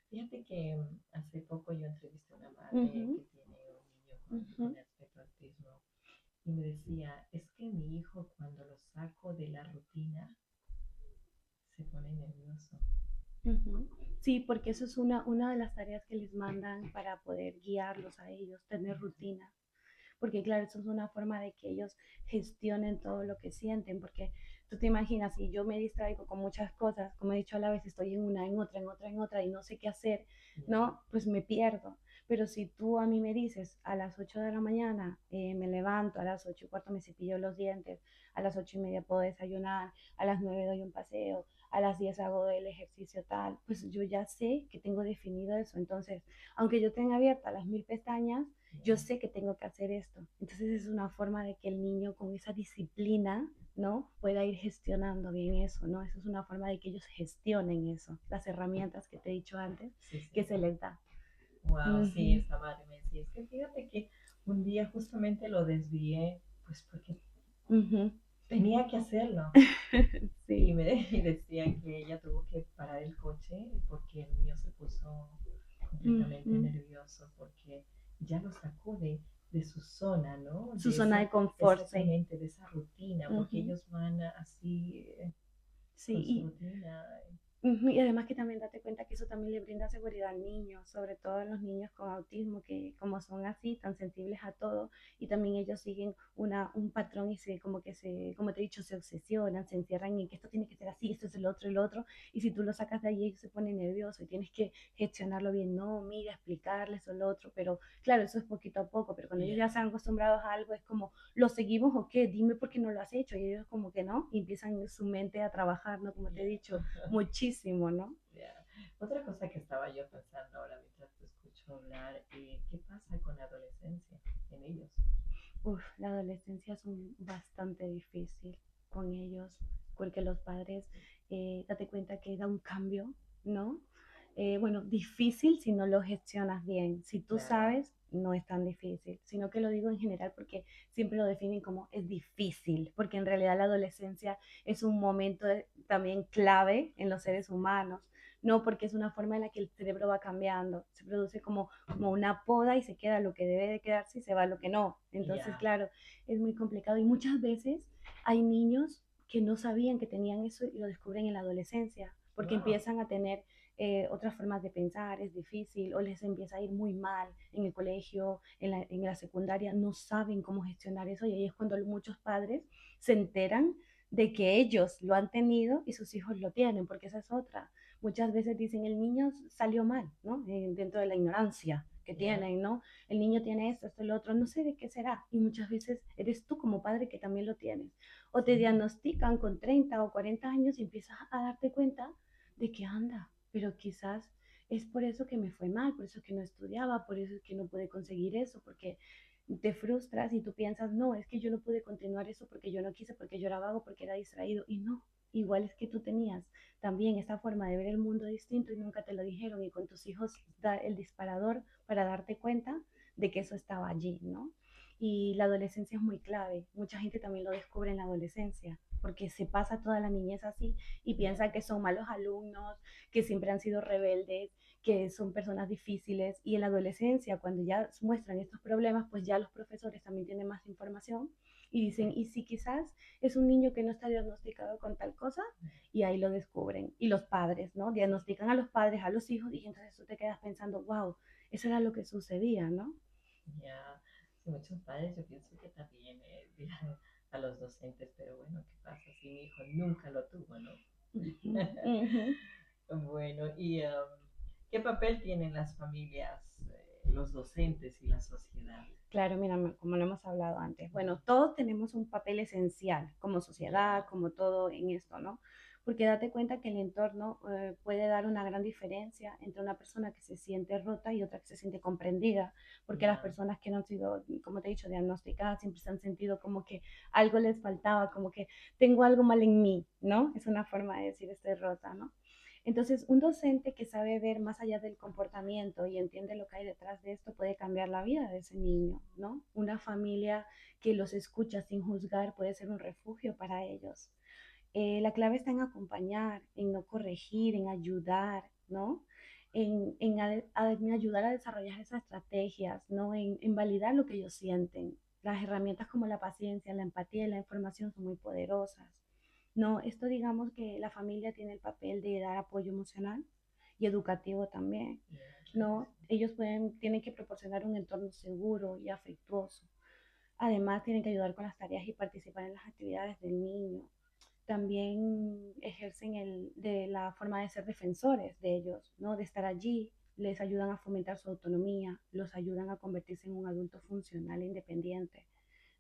Fíjate que hace poco yo entrevisté a una Uh madre -huh, que tiene un niño uh con -huh, espectro autismo y me decía, es que mi hijo cuando lo saco de la rutina se pone nervioso. uh -huh. Sí, porque eso es una de las tareas que les mandan para poder guiarlos a ellos, tener rutina. Porque claro, eso es una forma de que ellos gestionen todo lo que sienten, porque tú te imaginas, si yo me distraigo con muchas cosas, como he dicho a la vez, estoy en una, en otra, en otra, en otra, y no sé qué hacer, Yeah. ¿no? Pues me pierdo. Pero si tú a mí me dices, a las 8 de la mañana me levanto, a las 8 y cuarto me cepillo los dientes, a las 8 y media puedo desayunar, a las 9 doy un paseo, a las 10 hago el ejercicio tal, pues yo ya sé que tengo definido eso. Entonces, aunque yo tenga abiertas las 1000 pestañas, yo Yeah. sé que tengo que hacer esto. Entonces es una forma de que el niño con esa disciplina, ¿no? Pueda ir gestionando bien eso, ¿no? Eso es una forma de que ellos gestionen eso, las herramientas que te he dicho antes, Sí, que sí. se les da. Wow, Uh sí, -huh. esta madre me decía, es que fíjate que un día justamente lo desvié, pues porque Uh -huh. tenía que hacerlo. Sí. Y decía que ella tuvo que parar el coche porque el niño se puso Uh completamente -huh. nervioso porque ya lo sacó de su zona, ¿no? Su De zona esa, de confort, sí. exactamente, de esa rutina, Uh porque -huh. ellos van así Sí, con su rutina. y además que también date cuenta que eso también le brinda seguridad al niño, sobre todo a los niños con autismo, que como son así, tan sensibles a todo, y también ellos siguen un patrón y como te he dicho, se obsesionan, se encierran en que esto tiene que ser así, esto es el otro, y si tú lo sacas de allí, ellos se ponen nerviosos y tienes que gestionarlo bien, no, mira, explicarles o lo otro, pero claro, eso es poquito a poco, pero cuando ellos ya Yeah. están acostumbrados a algo, es como, ¿lo seguimos o qué? Dime por qué no lo has hecho, y ellos como que no, y empiezan su mente a trabajar, ¿no? Como te he Yeah. dicho, muchísimo, ¿no? Yeah. Otra cosa que estaba yo pensando ahora mientras te escucho hablar, ¿qué pasa con la adolescencia en ellos? Uf, la adolescencia es bastante difícil con ellos, porque los padres, date cuenta que da un cambio, ¿no? Bueno, difícil si no lo gestionas bien. Si tú Claro. sabes, no es tan difícil, sino que lo digo en general porque siempre lo definen como es difícil, porque en realidad la adolescencia es un momento también clave en los seres humanos, no porque es una forma en la que el cerebro va cambiando, se produce como una poda y se queda lo que debe de quedarse y se va lo que no. Entonces, Yeah. claro, es muy complicado y muchas veces hay niños que no sabían que tenían eso y lo descubren en la adolescencia, porque Wow. empiezan a tener otras formas de pensar, es difícil, o les empieza a ir muy mal en el colegio, en la secundaria, no saben cómo gestionar eso y ahí es cuando muchos padres se enteran, de que ellos lo han tenido y sus hijos lo tienen, porque esa es otra. Muchas veces dicen el niño salió mal, ¿no? Dentro de la ignorancia que Ya, tienen, ¿no? El niño tiene esto, lo otro, no sé de qué será. Y muchas veces eres tú como padre que también lo tienes. O te sí, diagnostican con 30 o 40 años y empiezas a darte cuenta de que anda, pero quizás es por eso que me fue mal, por eso que no estudiaba, por eso es que no pude conseguir eso, porque te frustras y tú piensas, no, es que yo no pude continuar eso porque yo no quise, porque yo era vago, porque era distraído. Y no, igual es que tú tenías también esta forma de ver el mundo distinto y nunca te lo dijeron. Y con tus hijos da el disparador para darte cuenta de que eso estaba allí, ¿no? Y la adolescencia es muy clave. Mucha gente también lo descubre en la adolescencia, porque se pasa toda la niñez así y ya, piensa que son malos alumnos, que siempre han sido rebeldes, que son personas difíciles y en la adolescencia, cuando ya muestran estos problemas, pues ya los profesores también tienen más información y dicen, ¿y si quizás es un niño que no está diagnosticado con tal cosa? Y ahí lo descubren. Y los padres, ¿no? Diagnostican a los padres, a los hijos y entonces tú te quedas pensando, wow, eso era lo que sucedía, ¿no? ya. Sí, muchos padres yo pienso que también dirán a los docentes, pero bueno, ¿qué pasa si mi hijo nunca lo tuvo, no? Uh -huh, uh -huh. Bueno, ¿y qué papel tienen las familias, los docentes y la sociedad? Claro, mira, como lo hemos hablado antes, bueno, todos tenemos un papel esencial como sociedad, Ya, como todo en esto, ¿no? Porque date cuenta que el entorno puede dar una gran diferencia entre una persona que se siente rota y otra que se siente comprendida, porque las ya, personas que no han sido, como te he dicho, diagnosticadas siempre se han sentido como que algo les faltaba, como que tengo algo mal en mí, ¿no? Es una forma de decir estoy rota, ¿no? Entonces, un docente que sabe ver más allá del comportamiento y entiende lo que hay detrás de esto puede cambiar la vida de ese niño, ¿no? Una familia que los escucha sin juzgar puede ser un refugio para ellos. La clave está en acompañar, en no corregir, en ayudar, ¿no? En ayudar a desarrollar esas estrategias, ¿no? En validar lo que ellos sienten. Las herramientas como la paciencia, la empatía y la información son muy poderosas. No, esto digamos que la familia tiene el papel de dar apoyo emocional y educativo también. ya, claro, No, ellos tienen que proporcionar un entorno seguro y afectuoso. Además, tienen que ayudar con las tareas y participar en las actividades del niño. También ejercen de la forma de ser defensores de ellos, ¿no? De estar allí, les ayudan a fomentar su autonomía, los ayudan a convertirse en un adulto funcional e independiente.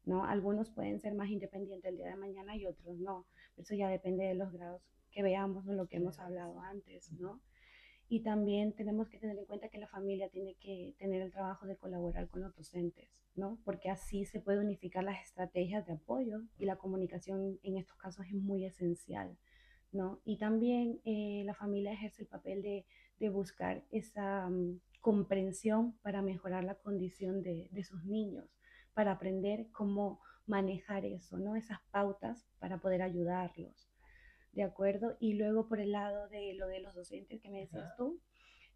¿No? Algunos pueden ser más independientes el día de mañana y otros no. Eso ya depende de los grados que veamos o lo que hemos claro que hablado sí. antes, Ujú. ¿no? Y también tenemos que tener en cuenta que la familia tiene que tener el trabajo de colaborar con los docentes, ¿no? Porque así se puede unificar las estrategias de apoyo y la comunicación en estos casos es muy esencial, ¿no? Y también la familia ejerce el papel de buscar esa comprensión para mejorar la condición de sus niños, para aprender cómo manejar eso, ¿no? Esas pautas para poder ayudarlos. ¿De acuerdo? Y luego por el lado de lo de los docentes que me decías Ajá, tú,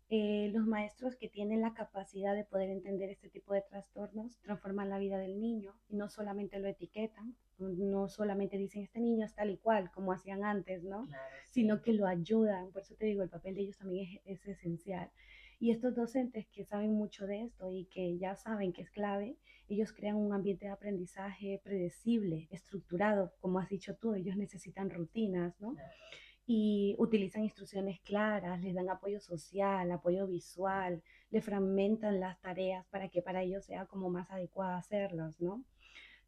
los maestros que tienen la capacidad de poder entender este tipo de trastornos transforman la vida del niño y no solamente lo etiquetan, no solamente dicen este niño es tal y cual como hacían antes, ¿no? claro, Sino sí. que lo ayudan. Por eso te digo, el papel de ellos también es esencial. Y estos docentes que saben mucho de esto y que ya saben que es clave, ellos crean un ambiente de aprendizaje predecible, estructurado, como has dicho tú, ellos necesitan rutinas, ¿no? Claro, Y utilizan instrucciones claras, les dan apoyo social, apoyo visual, le fragmentan las tareas para que para ellos sea como más adecuado hacerlas, ¿no?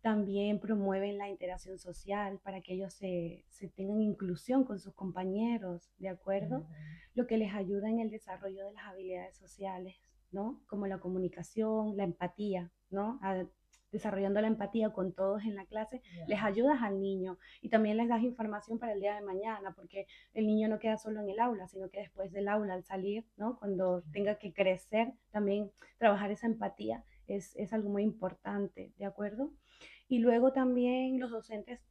También promueven la interacción social para que ellos se tengan inclusión con sus compañeros, ¿de acuerdo? ujú, Lo que les ayuda en el desarrollo de las habilidades sociales, ¿no? Como la comunicación, la empatía, ¿no? Desarrollando la empatía con todos en la clase, les ya, ayudas al niño y también les das información para el día de mañana, porque el niño no queda solo en el aula, sino que después del aula, al salir, ¿no? Cuando tenga que crecer, también trabajar esa empatía es algo muy importante, ¿de acuerdo? Y luego también los docentes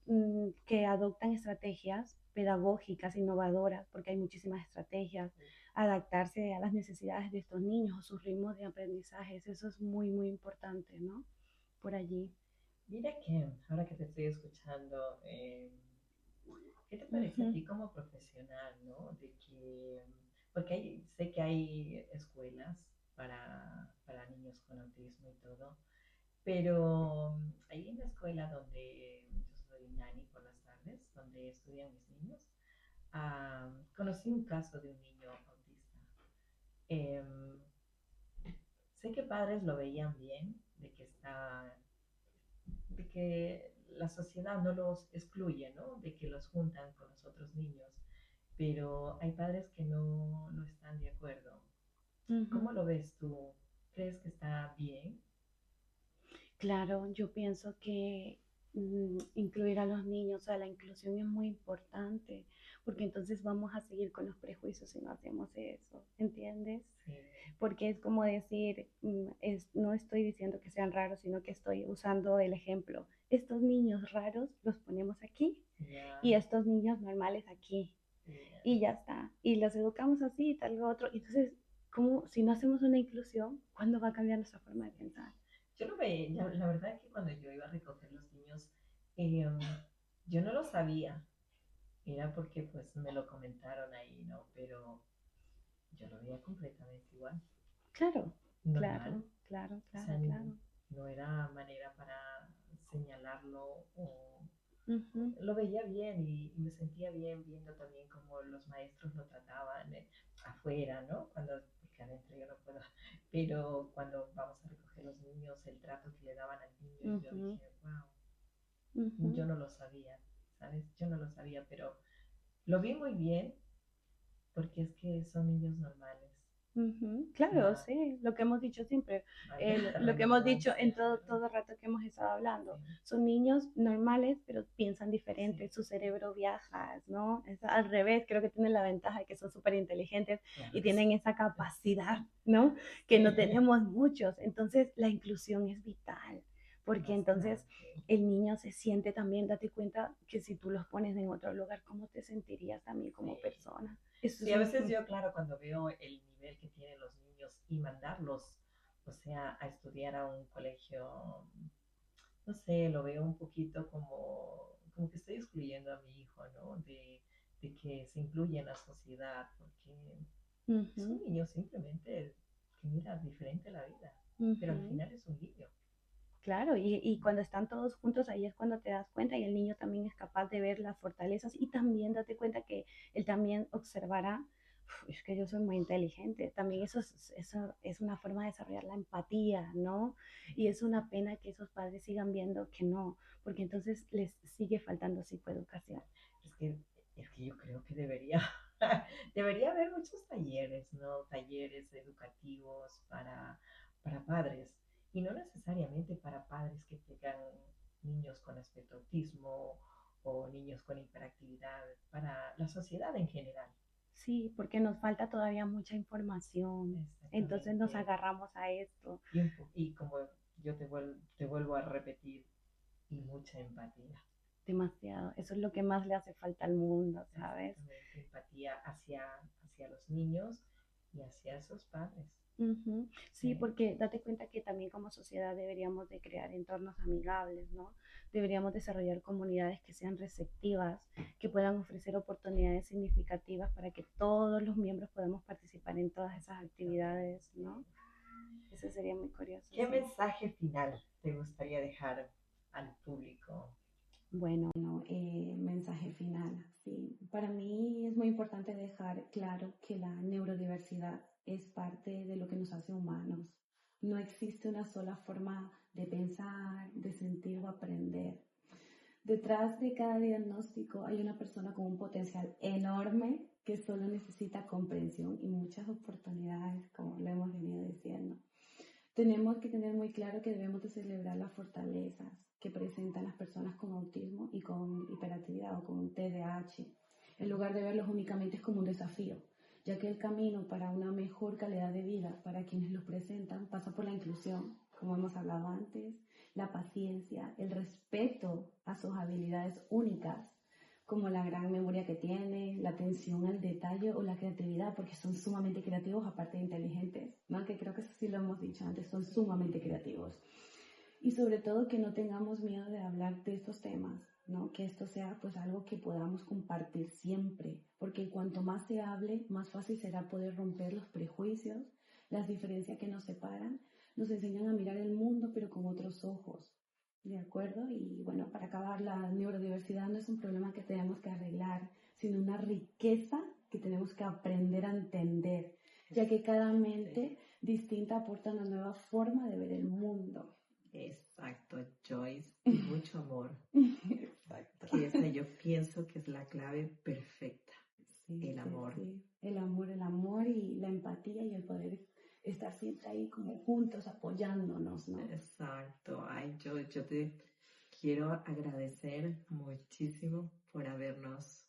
que adoptan estrategias pedagógicas innovadoras, porque hay muchísimas estrategias, adaptarse a las necesidades de estos niños o sus ritmos de aprendizaje, eso es muy, muy importante, ¿no? Por allí. mira que ahora que te estoy escuchando, ¿qué te Uh parece a -huh. ti como profesional, ¿no? De que, porque sé que hay escuelas para niños con autismo y todo, pero ahí en la escuela donde yo soy nani por las tardes, donde estudian mis niños, conocí un caso de un niño autista. Em, Sé que padres lo veían bien, de que la sociedad no los excluye, ¿no? De que los juntan con los otros niños, pero hay padres que no están de acuerdo. ¿Cómo Ujú. lo ves tú? ¿Crees que está bien? Claro, yo pienso que incluir a los niños, o sea, la inclusión es muy importante, porque entonces vamos a seguir con los prejuicios si no hacemos eso, ¿entiendes? Sí, Porque es como decir, no estoy diciendo que sean raros, sino que estoy usando el ejemplo. Estos niños raros los ponemos aquí ya, y estos niños normales aquí ya. y ya está. Y los educamos así y tal lo otro. Entonces, ¿cómo si no hacemos una inclusión, cuándo va a cambiar nuestra forma de pensar? Yo lo veía, la verdad es que cuando yo iba a recoger los niños, eh, yo no lo sabía. Era porque pues me lo comentaron ahí, ¿no? Pero yo lo veía completamente igual, Claro, normal. claro, claro, O sea, claro, claro. no era manera para señalarlo o Ujú, lo veía bien y me sentía bien viendo también cómo los maestros lo trataban afuera, ¿no? Porque adentro yo no puedo, pero cuando vamos a recoger los niños, el trato que le daban al niño, yo ujú, dije, wow, yo ujú. no lo sabía, ¿sabes? Yo no lo sabía, pero lo vi muy bien porque es que son niños normales. Ujú. Claro, Ah, sí, lo que hemos dicho siempre, valga la lo que hemos dicho en redundancia, ¿verdad? todo el rato que hemos estado hablando, Sí, son niños normales, pero piensan sí, diferente, su cerebro viaja, ¿no? Es al revés, creo que tienen la ventaja de que son súper inteligentes claro y que sí. tienen esa capacidad, ¿no? Que no Sí, tenemos muchos, entonces la inclusión es vital, porque entonces bastante. el niño se siente también, date cuenta que si tú los pones en otro lugar, ¿cómo te sentirías también Sí. como persona? Eso Sí, es a muy veces yo, claro, cuando veo el nivel que tienen los niños y mandarlos, o sea, a estudiar a un colegio, no sé, lo veo un poquito como que estoy excluyendo a mi hijo, ¿no? De que se incluya en la sociedad, porque es un Ujú, niño simplemente que mira diferente la vida, pero al ujú. final es un niño. Claro, y cuando están todos juntos, ahí es cuando te das cuenta y el niño también es capaz de ver las fortalezas y también date cuenta que él también observará, "Uf, es que yo soy muy inteligente, también eso es una forma de desarrollar la empatía, ¿no? Y es una pena que esos padres sigan viendo que no, porque entonces les sigue faltando psicoeducación. Es que, es que yo creo que debería, debería haber muchos talleres, ¿no? Talleres educativos para padres y no necesariamente para padres que tengan niños con espectro autismo o niños con hiperactividad, para la sociedad en general. Sí, porque nos falta todavía mucha información, entonces nos Exactamente. agarramos a esto Y como yo te vuelvo a repetir, y mucha empatía. demasiado, eso es lo que más le hace falta al mundo, ¿sabes? Exactamente, empatía hacia los niños y hacia sus padres. Ujú. Sí, ¿Sí? porque date cuenta que también como sociedad deberíamos de crear entornos amigables, ¿no? Deberíamos desarrollar comunidades que sean receptivas, que puedan ofrecer oportunidades significativas para que todos los miembros podamos participar en todas esas actividades, Exactamente. ¿no? Eso sería muy curioso, ¿Qué sí. mensaje final te gustaría dejar al público? Bueno, mensaje final. Sí, para mí es muy importante dejar claro que la neurodiversidad es parte de lo que nos hace humanos. No existe una sola forma de pensar, de sentir o aprender. Detrás de cada diagnóstico hay una persona con un potencial enorme que solo necesita comprensión y muchas oportunidades, como lo hemos venido diciendo. Tenemos que tener muy claro que debemos de celebrar las fortalezas que presentan las personas con autismo y con hiperactividad o con TDAH, en lugar de verlos únicamente como un desafío, ya que el camino para una mejor calidad de vida para quienes los presentan pasa por la inclusión, como hemos hablado antes, la paciencia, el respeto a sus habilidades únicas, como la gran memoria que tiene, la atención al detalle o la creatividad, porque son sumamente creativos aparte de inteligentes, ¿no? Que creo que eso sí lo hemos dicho antes, son sumamente creativos. Y sobre todo que no tengamos miedo de hablar de estos temas, ¿no? Que esto sea pues algo que podamos compartir siempre, porque cuanto más se hable, más fácil será poder romper los prejuicios, las diferencias que nos separan, nos enseñan a mirar el mundo pero con otros ojos, De acuerdo, y bueno, para acabar, la neurodiversidad no es un problema que tenemos que arreglar, sino una riqueza que tenemos que aprender a entender, ya que cada mente distinta aporta una nueva forma de ver el mundo. Exacto, Joyce, y mucho amor. Exacto. Que esa yo pienso que es la clave perfecta. Sí, el amor. Sí. El amor y la empatía y el poder estar siempre ahí como juntos apoyándonos, ¿no? Exacto. Ay, yo te quiero agradecer muchísimo por habernos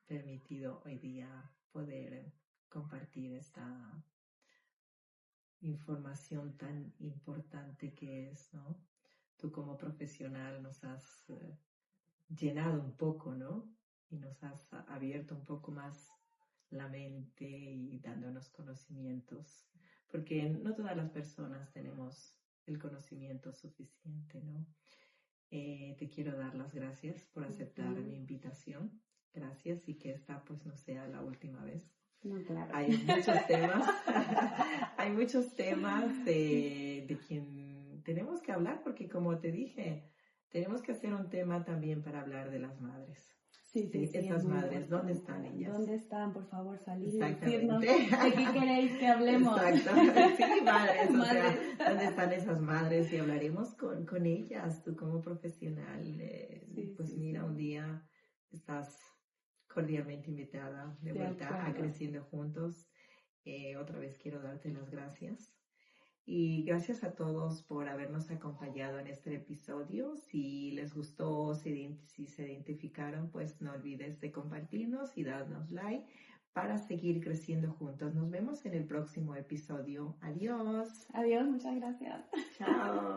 permitido hoy día poder compartir esta información tan importante que es, ¿no? Tú como profesional nos has llenado un poco, ¿no? Y nos has abierto un poco más la mente y dándonos conocimientos, porque no todas las personas tenemos el conocimiento suficiente, ¿no? Te quiero dar las gracias por aceptar mi invitación. Gracias, y que esta pues no sea la última vez. No, claro. Hay muchos temas, hay muchos temas de quien tenemos que hablar, porque como te dije, tenemos que hacer un tema también para hablar de las madres. Sí, Esas madres, ¿dónde están ellas? ¿Dónde están? Por favor, salir y Exactamente. decirnos de qué queréis que hablemos. Exacto. Sí, madres, o sea, ¿dónde están esas madres? Y hablaremos con ellas, tú como profesional. Pues mira, un día estás cordialmente invitada de vuelta a Creciendo Juntos. Otra vez quiero darte las gracias. Y gracias a todos por habernos acompañado en este episodio. Si les gustó, si se identificaron, pues no olvides de compartirnos y darnos like para seguir creciendo juntos. Nos vemos en el próximo episodio. Adiós. Adiós, muchas gracias. Chao.